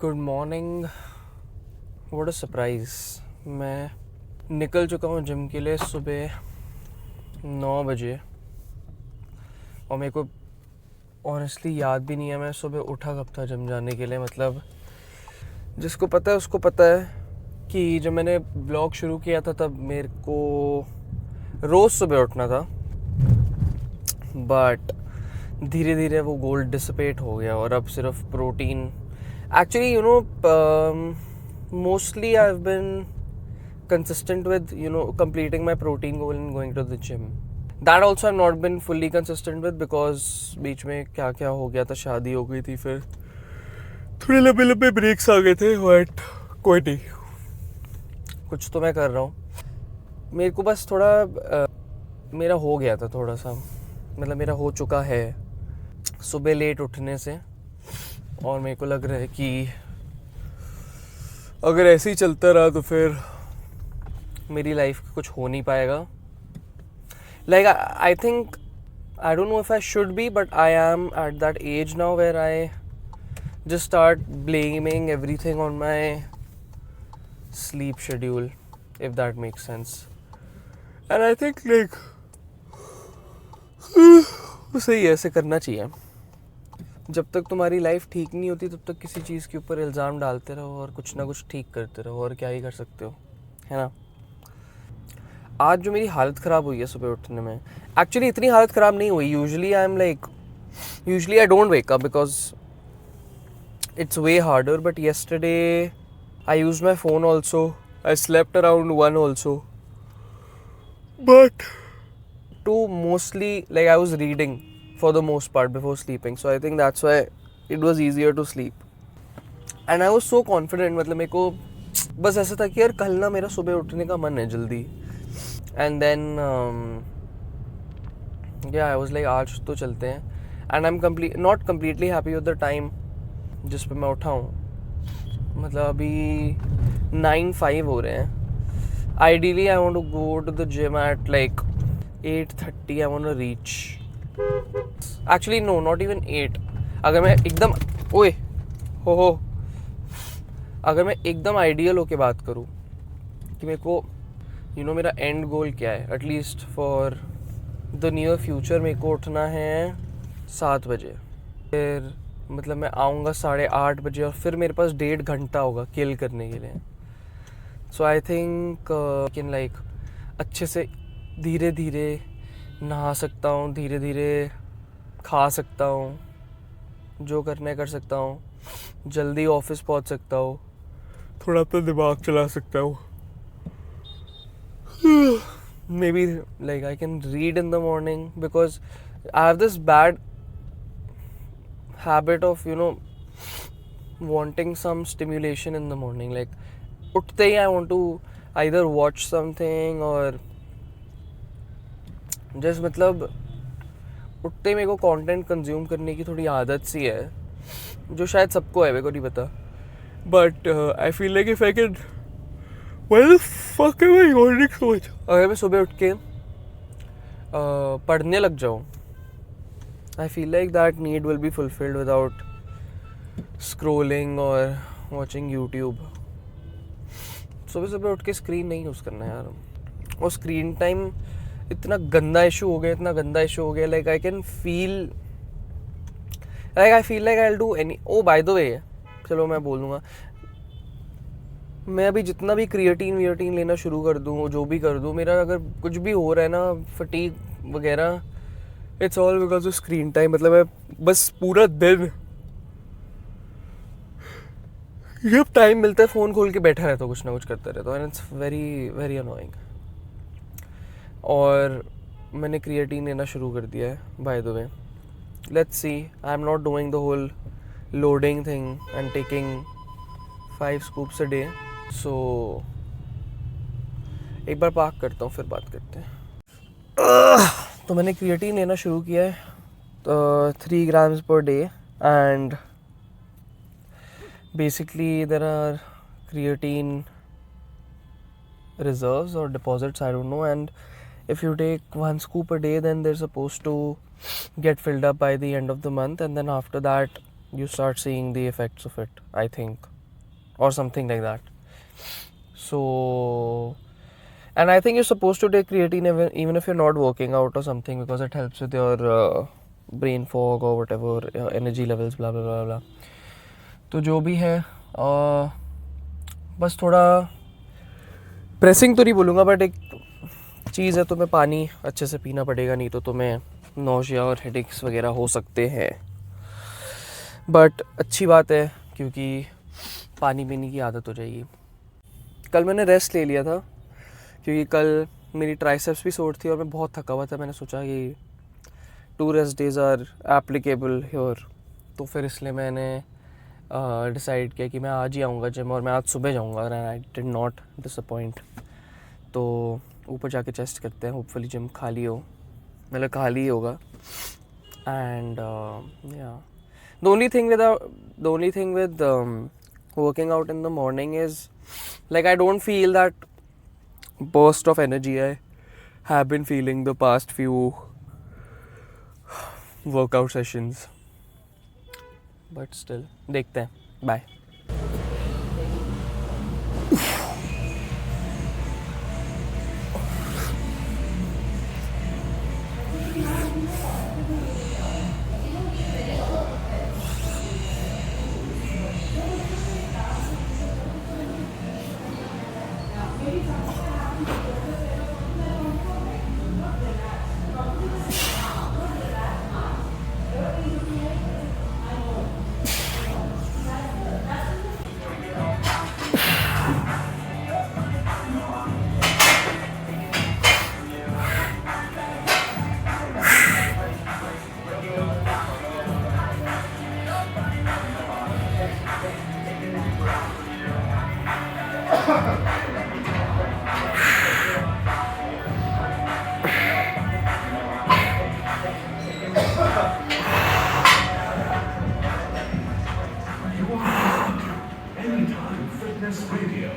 Good morning. What a surprise. मैं निकल चुका हूँ जिम के लिए सुबह 9 बजे और मेरे को ऑनेस्टली याद भी नहीं है मैं सुबह उठा कब था जिम जाने के लिए। मतलब जिसको पता है उसको पता है कि जब मैंने ब्लॉग शुरू किया था तब मेरे को रोज़ सुबह उठना था, बट धीरे धीरे वो गोल डिसिपेट हो गया और अब सिर्फ protein. Actually mostly I've been consistent with completing my protein goal and going to the gym. That also I've not been fully consistent with because बीच में क्या क्या हो गया था, शादी हो गई थी, फिर थोड़े लंबे लंबे ब्रेक्स आ गए थे। बट कोई नहीं, कुछ तो मैं कर रहा हूँ। मेरे को बस थोड़ा मेरा हो गया था थोड़ा सा, मतलब मेरा हो चुका है सुबह लेट उठने से, और मेरे को लग रहा है कि अगर ऐसे ही चलता रहा तो फिर मेरी लाइफ कुछ हो नहीं पाएगा। Like I think I don't know if I should be, but I am at that age now where आई just start blaming everything on my sleep schedule, if that makes sense. And I think like सही है, ऐसे करना चाहिए। जब तक तुम्हारी life ठीक नहीं होती तब तक किसी चीज़ के ऊपर इल्ज़ाम डालते रहो और कुछ ना कुछ ठीक करते रहो, और क्या ही कर सकते हो, है ना। आज जो मेरी हालत ख़राब हुई है सुबह उठने में, एक्चुअली इतनी हालत ख़राब नहीं हुई। Usually I don't wake up because it's way harder, but yesterday I used my phone also. I slept around 1 also, but two mostly like I was reading for the most part before sleeping, so I think that's why it was easier to sleep. And I was so confident, मतलब मेरे को बस ऐसा था कि यार कल ना मेरा सुबह उठने का मन है जल्दी। And then yeah, I was like आज तो चलते हैं। And I'm not completely happy with the time जिस पे मैं उठा हूँ। मतलब अभी 9:05 हो रहे हैं। Ideally I want to go to the gym at like 8:30। I want to reach, actually no, not even 8। अगर मैं एकदम हो अगर मैं एकदम आइडियल होके बात करूँ कि मेरे को मेरा एंड गोल क्या है, at least for the near future मेरे को उठना है 7 बजे। फिर मतलब मैं आऊँगा 8:30 बजे और फिर मेरे पास 1.5 घंटा होगा किल करने के लिए। सो आई थिंक कैन लाइक अच्छे से धीरे धीरे नहा सकता हूँ, धीरे धीरे खा सकता हूँ, जो करना है कर सकता हूँ, जल्दी ऑफिस पहुँच सकता हूँ, थोड़ा अपना दिमाग चला सकता हूँ। May be like I can read in the morning because I have this bad habit of wanting some stimulation in the morning. Like उठते ही I want to either watch something or just मतलब उठते ही मेरे को content consume करने की थोड़ी आदत सी है, जो शायद सबको है, मेरे को नहीं पता। But I feel like if I can why the fuck am I yawning so much. अगर मैं सुबह उठ के पढ़ने लग जाऊँ, I feel like that need will be fulfilled without scrolling or watching YouTube. सुबह सुबह उठ के स्क्रीन नहीं यूज़ करना यार। और स्क्रीन टाइम इतना गंदा इशू हो गया like I can feel like I feel like I'll do any, oh by the way, चलो मैं बोल दूँगा, मैं अभी जितना भी क्रिएटिन लेना शुरू कर दूँ, जो भी कर दूँ, मेरा अगर कुछ भी हो रहा है ना, फटीग वगैरह, it's all because of screen time. मतलब मैं बस पूरा दिन जब टाइम मिलता है फ़ोन खोल के बैठा रहता हूँ, कुछ ना कुछ करता रहता हूँ, and it's very very annoying. और मैंने क्रिएटिन लेना शुरू कर दिया है, by the way. Let's see, I am not doing the whole loading thing and taking 5 scoops a day, so एक बार पार्क करता हूँ फिर बात करते हैं। तो मैंने क्रिएटिन लेना शुरू किया है, तो 3 grams per day, and basically there are creatine reserves or deposits, I don't know, and if you take 1 scoop a day then they're supposed to get filled up by the end of the month, and then after that you start seeing the effects of it, I think. or something like that. So, and I think you're supposed to take creatine even if you're not working out or something, because it helps with your brain fog or whatever, energy levels, blah blah blah blah. तो जो भी है बस थोड़ा pressing तो नहीं बोलूँगा, but एक चीज़ है, तुम्हें पानी अच्छे से पीना पड़ेगा, नहीं तो तुम्हें नौशिया और हेडेक्स वगैरह हो सकते हैं. बट अच्छी बात है क्योंकि पानी पीने की आदत हो जाएगी. कल मैंने रेस्ट ले लिया था क्योंकि कल मेरी ट्राइसेप्स भी सोर थी और मैं बहुत थका हुआ था. मैंने सोचा कि 2 rest days are applicable here, तो फिर इसलिए मैंने डिसाइड किया कि मैं आज ही आऊँगा जिम, और मैं आज सुबह जाऊँगा. And I did not disappoint. तो ऊपर जाके टेस्ट करते हैं, होपफुली जिम खाली हो, मतलब खाली ही होगा. एंड या the only thing with working out in the morning is, like, I don't feel that burst of energy I have been feeling the past few workout sessions. But still, देखते हैं. Bye. Anytime Fitness Radio.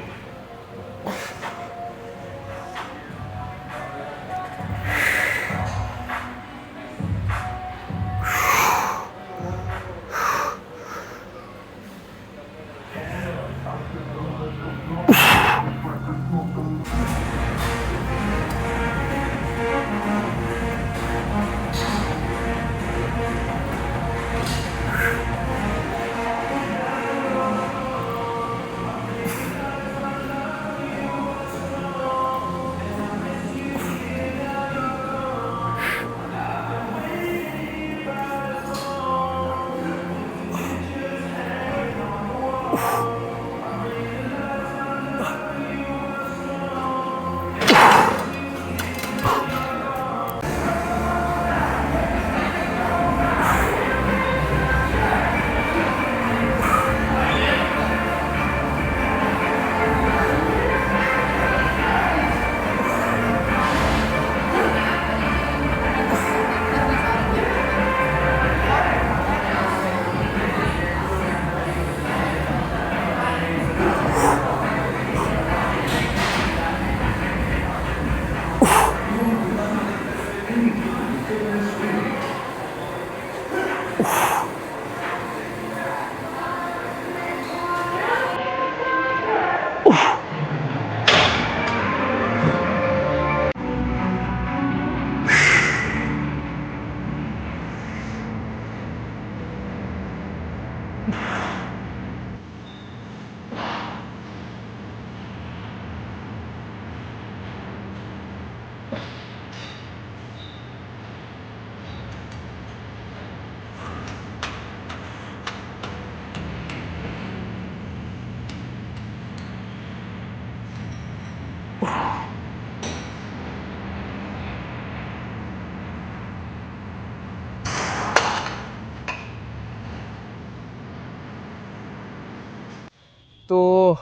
तो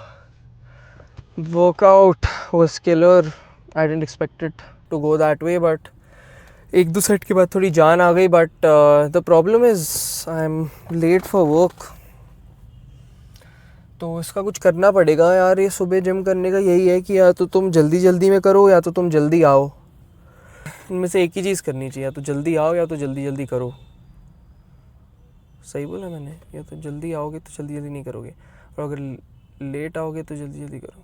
workout was killer. I didn't expect it to go that way, but एक दो set के बाद थोड़ी जान आ गई. But the problem is I am late for work. तो इसका कुछ करना पड़ेगा यार. ये सुबह जिम करने का यही है कि या तो तुम जल्दी जल्दी में करो या तो तुम जल्दी आओ. इनमें से एक ही चीज़ करनी चाहिए, या तो जल्दी आओ या तो जल्दी जल्दी करो. सही बोला मैंने? या तो जल्दी आओगे तो जल्दी जल्दी नहीं करोगे, और अगर लेट आओगे तो जल्दी जल्दी करो,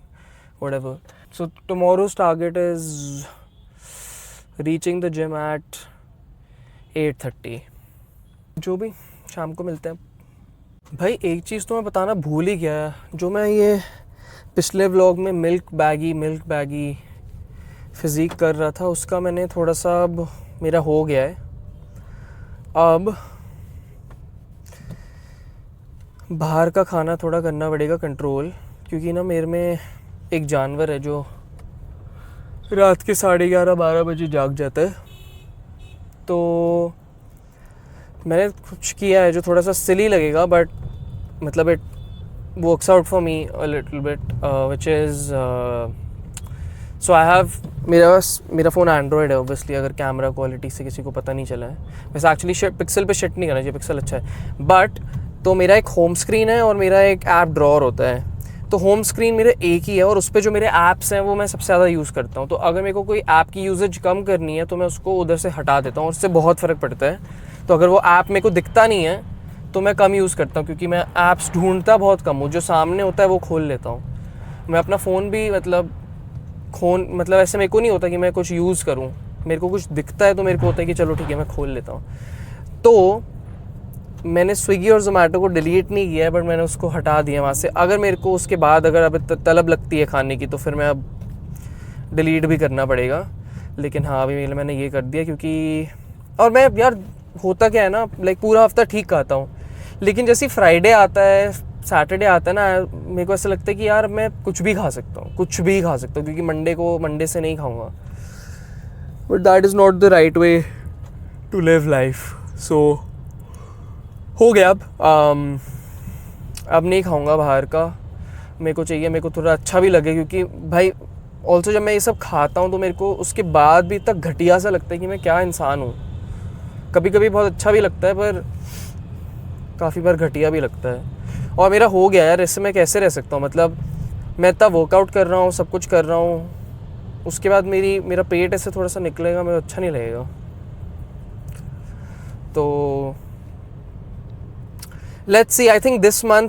whatever. So tomorrow's target is reaching the gym at 8:30. जो भी, शाम को मिलते हैं. भाई एक चीज़ तो मैं बताना भूल ही गया, जो मैं ये पिछले व्लॉग में मिल्क बैगी फिज़ीक कर रहा था, उसका मैंने थोड़ा सा अब मेरा हो गया है. अब बाहर का खाना थोड़ा करना पड़ेगा कंट्रोल, क्योंकि ना मेरे में एक जानवर है जो रात के 11:30-12 बजे जाग जाता है. तो मैंने कुछ किया है जो थोड़ा सा सिली लगेगा, बट मतलब it works out for me a little bit, which is so I have, मेरा फ़ोन एंड्रॉयड है ऑब्वियसली, अगर कैमरा क्वालिटी से किसी को पता नहीं चला है. वैसे एक्चुअली पिक्सल पे शिट नहीं करना चाहिए, पिक्सल अच्छा है. बट तो मेरा एक होम स्क्रीन है और मेरा एक ऐप ड्रॉअर होता है. तो होम स्क्रीन मेरे एक ही है और उस पर जो मेरे ऐप्स हैं वो मैं सबसे ज़्यादा यूज़ करता हूँ. तो अगर मेरे को कोई ऐप की यूजेज कम करनी है तो मैं उसको उधर से हटा देता हूँ, और उससे बहुत फ़र्क पड़ता है. तो अगर वो ऐप मेरे को दिखता नहीं है तो मैं कम यूज़ करता हूँ, क्योंकि मैं ऐप्स ढूंढता बहुत कम हूँ. जो सामने होता है वो खोल लेता हूँ. मैं अपना फ़ोन भी मतलब ऐसे मेरे को नहीं होता कि मैं कुछ यूज़ करूँ. मेरे को कुछ दिखता है तो मेरे को होता है कि चलो ठीक है मैं खोल लेता हूँ. तो मैंने स्विगी और जोमेटो को डिलीट नहीं किया है, बट मैंने उसको हटा दिया वहाँ से. अगर मेरे को उसके बाद अगर अब तलब लगती है खाने की तो फिर मैं अब डिलीट भी करना पड़ेगा. लेकिन हाँ अभी मैंने ये कर दिया, क्योंकि और मैं यार होता क्या है ना, लाइक पूरा हफ्ता ठीक खाता हूँ, लेकिन जैसे फ्राइडे आता है, सैटरडे आता है ना, मेरे को ऐसा लगता है कि यार मैं कुछ भी खा सकता हूँ, क्योंकि मंडे से नहीं खाऊँगा. But that is not the right way to live life. So हो गया अब नहीं खाऊंगा बाहर का. मेरे को चाहिए, मेरे को थोड़ा अच्छा भी लगे, क्योंकि भाई ऑल्सो जब मैं ये सब खाता हूँ तो मेरे को उसके बाद भी तक घटिया सा लगता है कि मैं क्या इंसान हूँ. कभी कभी बहुत अच्छा भी लगता है, पर काफ़ी बार घटिया भी लगता है. और मेरा हो गया यार, इससे मैं कैसे रह सकता हूँ. मतलब मैं इतना वर्कआउट कर रहा हूँ, सब कुछ कर रहा हूँ, उसके बाद मेरा पेट ऐसे थोड़ा सा निकलेगा, मेरे अच्छा नहीं लगेगा. तो let's see, I think this month,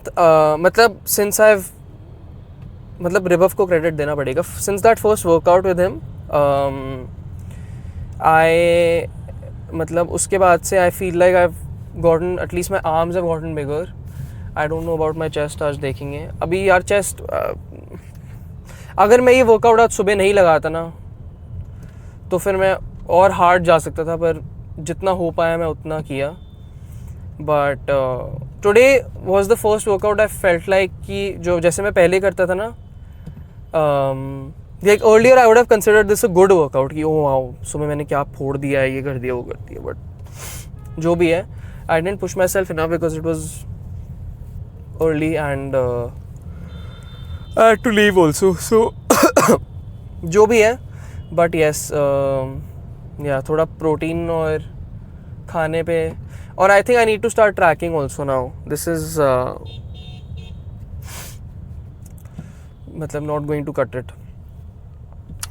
मतलब सिंस मतलब रिबफ को क्रेडिट देना पड़ेगा. Since that first workout with him, I मतलब उसके बाद से I feel like I have gotten, at least my arms have gotten bigger. I don't know about my chest. आज देखेंगे. अभी यार चेस्ट, अगर मैं ये वर्कआउट आज सुबह नहीं लगाता ना तो फिर मैं और हार्ड जा सकता था, पर जितना हो पाया मैं उतना किया. But today was the first workout I felt like कि जो जैसे मैं पहले करता था ना, like earlier I would have considered this a good workout, कि ओह वाओ सुबह मैंने क्या फोड़ दिया है, ये कर दिया, वो कर दिया. बट जो भी है, I didn't push myself enough because it was early and I had to leave also. So जो भी है, बट येस या थोड़ा प्रोटीन और खाने पे. और I think I need to start tracking also now. This is मतलब not going to cut it.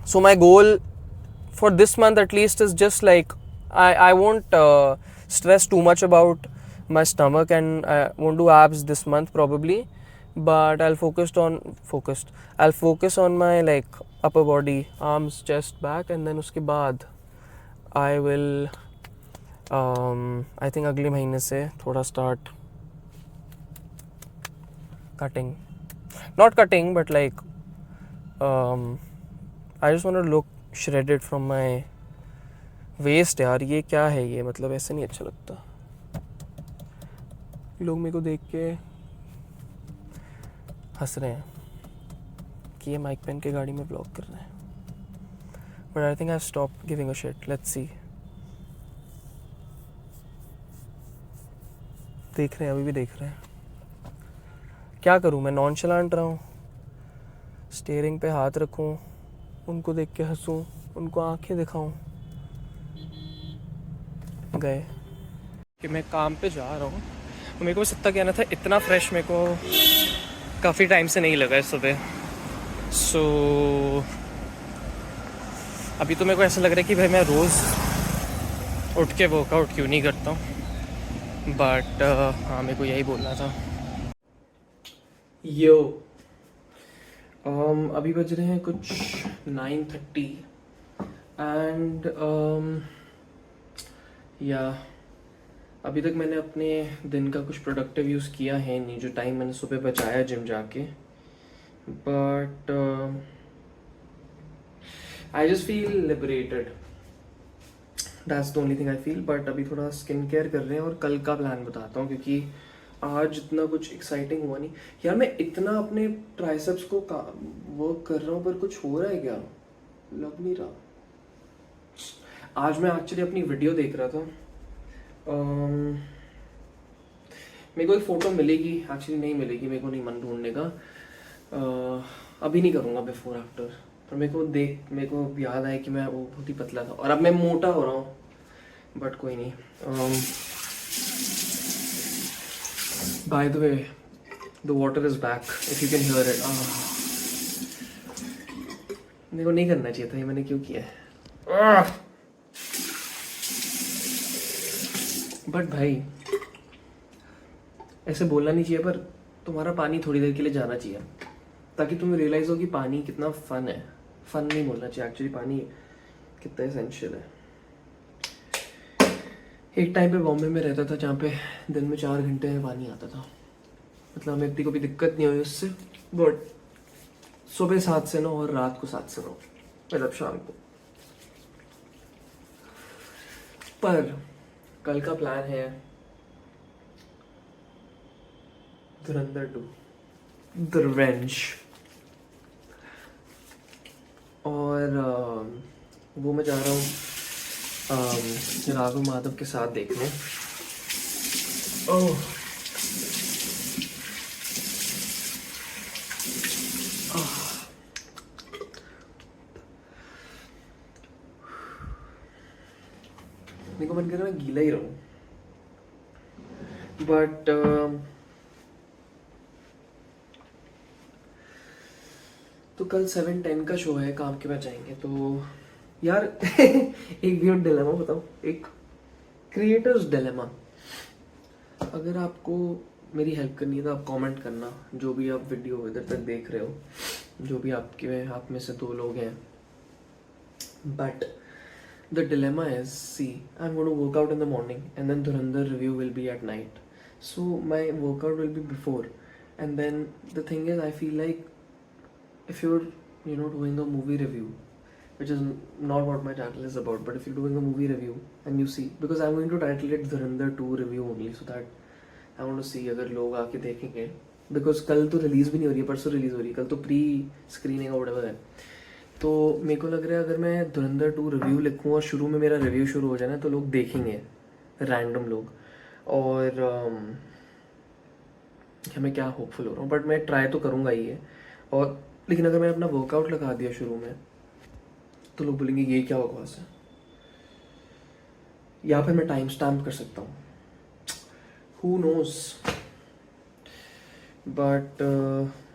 So my goal for this month at least is just like I won't stress too much about my stomach, and I won't do abs this month probably, but I'll focus on my like upper body, arms, chest, back, and then उसके बाद I will I think अगले महीने से थोड़ा start cutting, not cutting but like I just want to look shredded from my waist. यार ये क्या है, ये मतलब ऐसे नहीं अच्छा लगता. लोग मेरे को देख के हंस रहे हैं कि ये माइक पेन के गाड़ी में ब्लॉग कर रहे हैं, but I think I stop giving a shit. Let's see. देख रहे हैं, अभी भी देख रहे हैं. क्या करूँ मैं, नॉनशलांट रहा हूँ, स्टीयरिंग पे हाथ रखूँ, उनको देख के हंसूँ, उनको आंखें दिखाऊँ. गए कि मैं काम पे जा रहा हूँ. मेरे को सत्ता कहना था, इतना फ्रेश मेरे को काफ़ी टाइम से नहीं लगा है सुबह. सो अभी तो मेरे को ऐसा लग रहा है कि भाई मैं रोज़ उठ के वर्कआउट क्यों नहीं करता हूँ. बट हाँ मेरे को यही बोलना था. यो अभी बज रहे हैं कुछ 9:30 एंड या अभी तक मैंने अपने दिन का कुछ प्रोडक्टिव यूज़ किया है नहीं, जो टाइम मैंने सुबह बचाया जिम जाके. But I just feel liberated, that's the only thing I feel. But अभी थोड़ा स्किन केयर कर रहे हैं और कल का प्लान बताता हूँ, क्योंकि आज इतना कुछ एक्साइटिंग हुआ नहीं यार. मैं इतना अपने ट्राइसेप्स को वर्क कर रहा हूँ पर कुछ हो रहा है क्या, लग नहीं रहा. आज मैं एक्चुअली अपनी वीडियो देख रहा था. मेरे को एक फ़ोटो मिलेगी, एक्चुअली नहीं मिलेगी, मेरे को नहीं मन ढूंढने का. अभी नहीं करूँगा बिफोर आफ्टर. पर मेरे को याद आया कि मैं वो बहुत ही पतला था और अब मैं मोटा हो रहा हूँ. बट कोई नहीं. Bye the way, the water is back if you can hear it. मेरे को नहीं करना चाहिए था ये, मैंने क्यों किया है. बट भाई ऐसे बोलना नहीं चाहिए, पर तुम्हारा पानी थोड़ी देर के लिए जाना चाहिए ताकि तुम्हें रियलाइज हो कि पानी कितना फन है. फन नहीं बोलना चाहिए एक्चुअली, पानी कितना एसेंशियल है. एक टाइम पे बॉम्बे में रहता था जहाँ पे दिन में 4 घंटे में पानी आता था. मतलब हमें इतनी कोई दिक्कत नहीं हुई उससे. बट सुबह 7 से 9 और रात को 7 से 9, मतलब शाम को. पर कल का प्लान है धुरंधर 2 द रिवेंज. और वो मैं जा रहा हूँ राघव माधव के साथ देखने. ओह मेरे को मन कर रहा है मैं गीला ही रहूं. बट तो कल 7:10 का शो है, काम के बाद जाएंगे. तो यार एक वियर्ड डिलेमा बताऊं, एक क्रिएटर्स डिलेमा. अगर आपको मेरी हेल्प करनी है तो आप कमेंट करना, जो भी आप वीडियो इधर तक देख रहे हो, जो भी आप में से 2 लोग हैं. But the dilemma is, see, I'm going to work out in the morning and then Dhurandhar review will be at night. So my workout will be before. And then the thing is, I feel like if you're, doing a movie review, which is not what my channel is about, but if you're doing a movie review and you see, because I'm going to title it Dhurandhar 2 review only, so that I want to see अगर लोग आके देखेंगे. Because कल तो release भी नहीं हो रही है, परसों रिलीज हो रही है, कल तो प्री स्क्रीनिंग और whatever है. तो मेरे को लग रहा है अगर मैं धुरंधर 2 रिव्यू लिखूँ और शुरू में मेरा रिव्यू शुरू हो जाए ना, तो लोग देखेंगे, रैंडम लोग. और मैं क्या होपफुल हो रहा हूँ, बट मैं ट्राई तो करूँगा ही है. और लेकिन अगर मैंने अपना वर्कआउट लगा दिया शुरू में तो लोग बोलेंगे ये क्या बकवास है. या फिर मैं टाइम स्टैम्प कर सकता हूँ, हु नोज. बट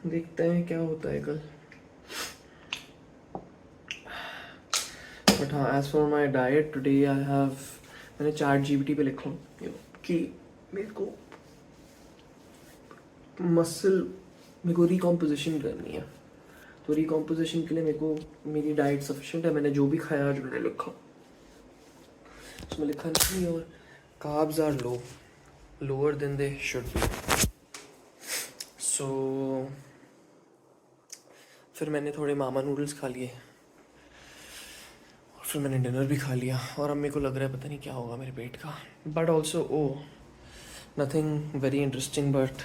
देखते हैं क्या होता है कल. बट हाँ, as for my diet today I have, मैंने ChatGPT पे लिखा कि मेरे को मेरे को रिकॉम्पोजिशन करनी है. तो रिकॉम्पोजिशन के लिए मेरे को मेरी डाइट सफिशिएंट है. मैंने जो भी खाया आज मैंने लिखा, उसमें लिखा नहीं. और carbs are lower than they should be. So फिर मैंने थोड़े मामा नूडल्स खा लिए, फिर मैंने डिनर भी खा लिया. और अब मेरे को लग रहा है पता नहीं क्या होगा मेरे पेट का. But also nothing very interesting, but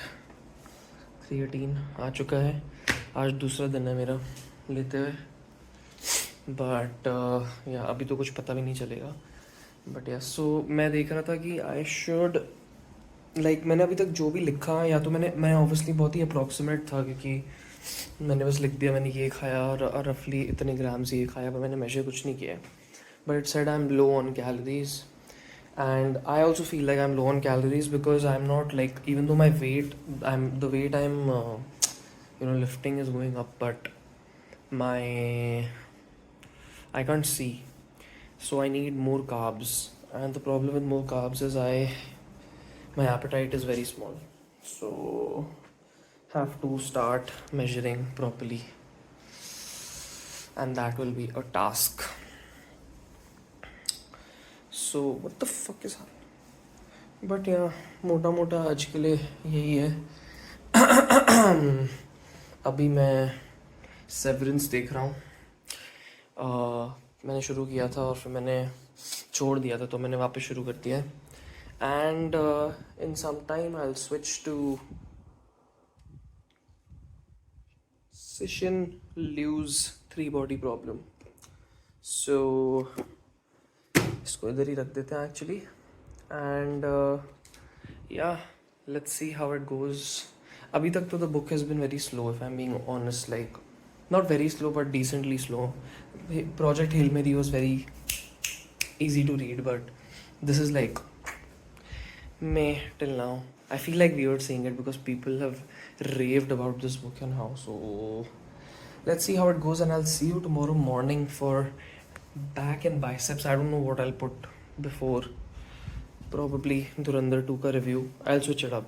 creatine आ चुका है. आज दूसरा दिन है मेरा लेते हुए. बट या अभी तो कुछ पता भी नहीं चलेगा. बट या सो मैं देख रहा था कि आई शुड मैंने अभी तक जो भी लिखा, या तो मैं ऑब्वियसली बहुत ही अप्रॉक्सीमेट था, क्योंकि मैंने बस लिख दिया मैंने ये खाया और रफली इतने ग्राम्स ये खाया, पर मैंने मेजर कुछ नहीं किया. But it said I am low on calories, and I also feel like I am low on calories because I am not even though my weight I am lifting is going up, but I can't see, so I need more carbs. And the problem with more carbs is my appetite is very small, so have to start measuring properly. and that will be a task. So what the fuck is happening? But yeah, मोटा मोटा आज के लिए यही है. अभी मैं severance देख रहा हूँ. मैंने शुरू किया था और फिर मैंने छोड़ दिया था, तो मैंने वापस शुरू कर दिया है. And in some time I will switch to Session Liu's 3 body problem. So इसको इधर ही रख देते हैं एक्चुअली. एंड या let's see how it goes. अभी तक तो the book has been very slow, if I am being honest. Like not very slow but decently slow. Project Hail Mary was very easy to read, but this is like meh till now. I feel like weird saying it because people have raved about this book and how. So let's see how it goes, and I'll see you tomorrow morning for back and biceps. I don't know what I'll put before. Probably Dhurandhar 2 ka review. I'll switch it up.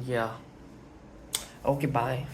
Yeah. Okay, bye.